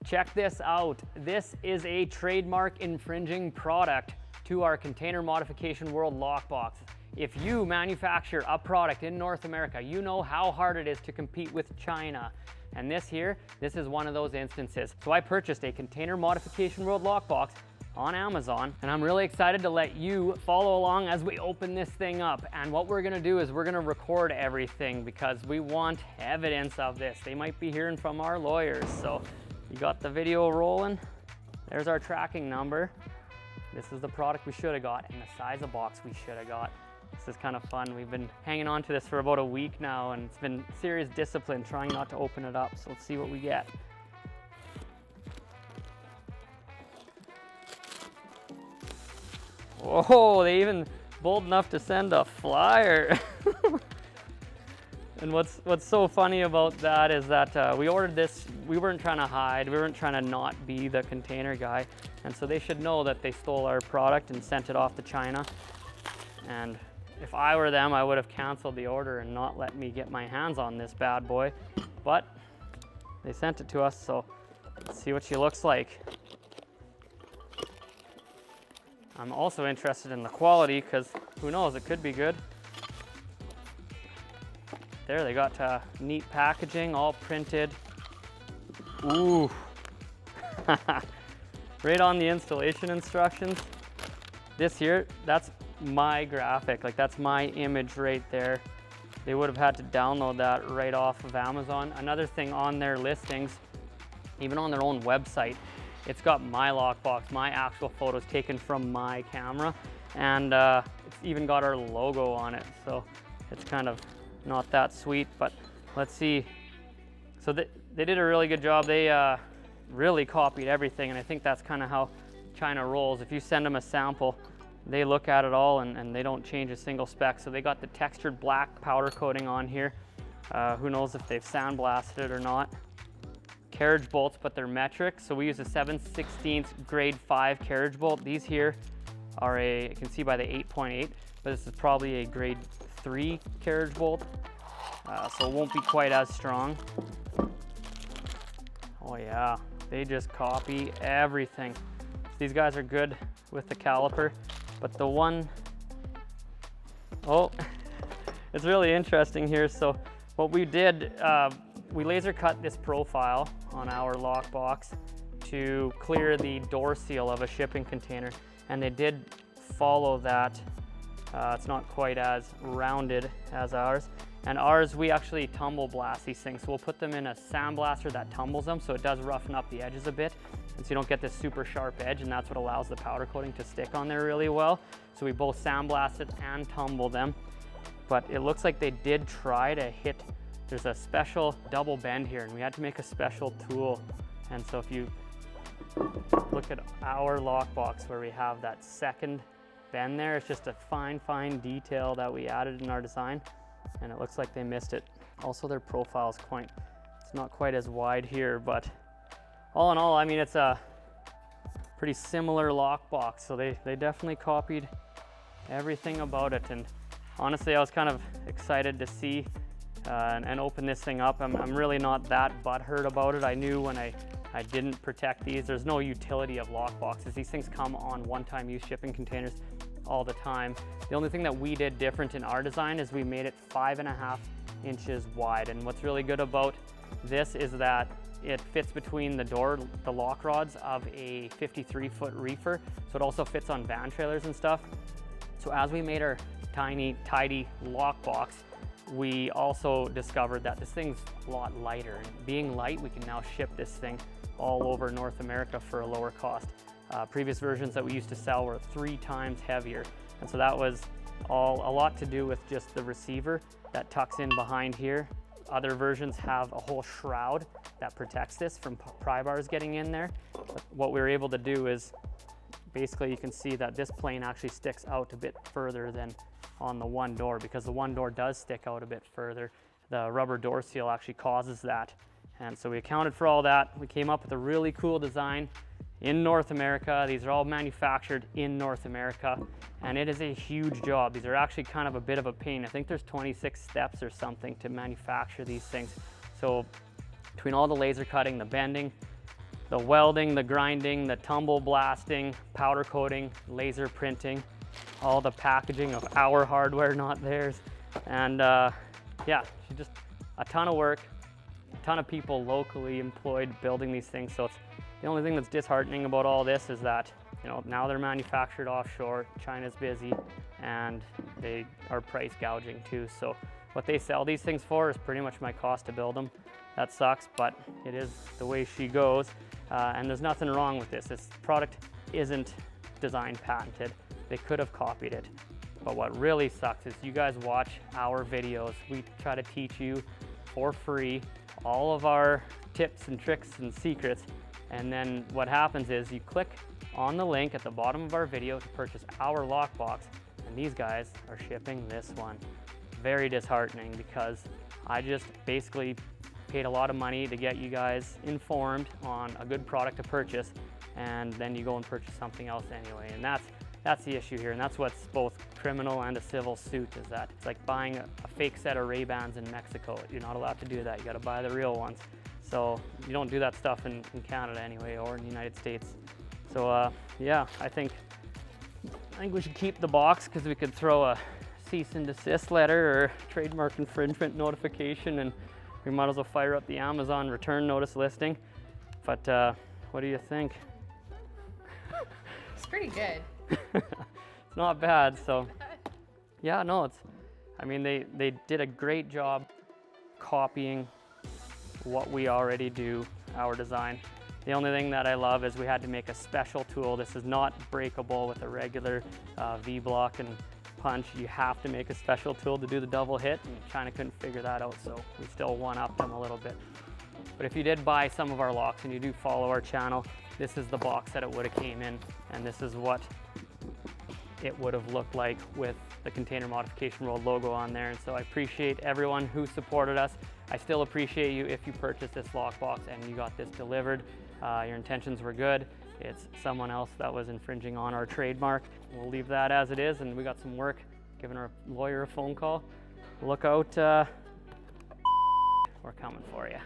check this out. This is a trademark infringing product to our container modification world Lockbox. If you manufacture a product in North America, you know how hard it is to compete with China. And this is one of those instances. So I purchased a container modification world Lockbox on Amazon, and I'm really excited to let you follow along as we open this thing up. And what we're gonna do is we're gonna record everything because we want evidence of this. They might be hearing from our lawyers. So you got the video rolling. There's our tracking number. This is the product we should have got and the size of box we should have got. This is kind of fun. We've been hanging on to this for about a week now, and it's been serious discipline trying not to open it up. So let's see what we get. Whoa, they even bold enough to send a flyer. And what's so funny about that is that we ordered this, we weren't trying to hide, we weren't trying to not be the container guy. And so they should know that they stole our product and sent it off to China. And if I were them, I would have canceled the order and not let me get my hands on this bad boy. But they sent it to us, so let's see what she looks like. I'm also interested in the quality because who knows, it could be good. There, they got neat packaging, all printed. Ooh. Right on the installation instructions. This here, that's my graphic, like that's my image right there. They would have had to download that right off of Amazon. Another thing on their listings, even on their own website, it's got my Lockbox, my actual photos taken from my camera, and it's even got our logo on it. So it's kind of not that sweet, but let's see. So they did a really good job. They really copied everything, and I think that's kind of how China rolls. If you send them a sample, they look at it all and they don't change a single spec. So they got the textured black powder coating on here. Who knows if they've sandblasted it or not. Carriage bolts, but they're metric. So we use a 7/16 grade 5 carriage bolt. These here are you can see by the 8.8, but this is probably a grade 3 carriage bolt. So it won't be quite as strong. Oh yeah, they just copy everything. So these guys are good with the caliper, but the one, oh, it's really interesting here. So what we did, we laser cut this profile on our Lockbox to clear the door seal of a shipping container, and they did follow that. It's not quite as rounded as ours. And ours, we actually tumble blast these things. So we'll put them in a sandblaster that tumbles them, so it does roughen up the edges a bit. And so you don't get this super sharp edge, and that's what allows the powder coating to stick on there really well. So we both sandblast it and tumble them. But it looks like they did try to hit, there's a special double bend here, and we had to make a special tool. And so if you look at our Lockbox where we have that second bend there, it's just a fine detail that we added in our design, and it looks like they missed it. Also, their profile is it's not quite as wide here, but all in all, I mean, it's a pretty similar Lockbox, so they definitely copied everything about it. And honestly, I was kind of excited to see and open this thing up. I'm really not that butthurt about it. I knew when I didn't protect these, there's no utility of Lockboxes. These things come on one-time use shipping containers all the time. The only thing that we did different in our design is we made it 5.5 inches wide. And what's really good about this is that it fits between the lock rods of a 53-foot reefer. So it also fits on van trailers and stuff. So as we made our tiny, tidy Lockbox, we also discovered that this thing's a lot lighter. And being light, we can now ship this thing all over North America for a lower cost. Previous versions that we used to sell were 3 times heavier. And so that was a lot to do with just the receiver that tucks in behind here. Other versions have a whole shroud that protects this from pry bars getting in there. But what we were able to do is basically you can see that this plane actually sticks out a bit further than on the one door, because the one door does stick out a bit further. The rubber door seal actually causes that. And so we accounted for all that. We came up with a really cool design in North America. These are all manufactured in North America, and it is a huge job. These are actually kind of a bit of a pain. I think there's 26 steps or something to manufacture these things. So between all the laser cutting, the bending, the welding, the grinding, the tumble blasting, powder coating, laser printing, all the packaging of our hardware, not theirs. And yeah, she's just a ton of work, a ton of people locally employed building these things. So the only thing that's disheartening about all this is that, you know, now they're manufactured offshore, China's busy, and they are price gouging too. So what they sell these things for is pretty much my cost to build them. That sucks, but it is the way she goes. And there's nothing wrong with this. This product isn't design patented. They could have copied it. But what really sucks is you guys watch our videos. We try to teach you for free all of our tips and tricks and secrets. And then what happens is you click on the link at the bottom of our video to purchase our lockbox, and these guys are shipping this one. Very disheartening, because I just basically paid a lot of money to get you guys informed on a good product to purchase, and then you go and purchase something else anyway. And that's the issue here, and that's what's both criminal and a civil suit, is that it's like buying a fake set of Ray-Bans in Mexico. You're not allowed to do that. You got to buy the real ones. So you don't do that stuff in Canada anyway, or in the United States. So yeah, I think we should keep the box, because we could throw a cease and desist letter or trademark infringement notification, and we might as well fire up the Amazon return notice listing. But what do you think? It's pretty good. It's not bad. So yeah, no, I mean, they did a great job copying what we already do, our design. The only thing that I love is we had to make a special tool. This is not breakable with a regular V-block and punch. You have to make a special tool to do the double hit, and China couldn't figure that out, so we still one-upped them a little bit. But if you did buy some of our locks and you do follow our channel, this is the box that it would have came in, and this is what it would have looked like with the Container Modification World logo on there. And so I appreciate everyone who supported us. I still appreciate you if you purchased this lockbox and you got this delivered. Your intentions were good. It's someone else that was infringing on our trademark. We'll leave that as it is, and we got some work, giving our lawyer a phone call. Look out, we're coming for you.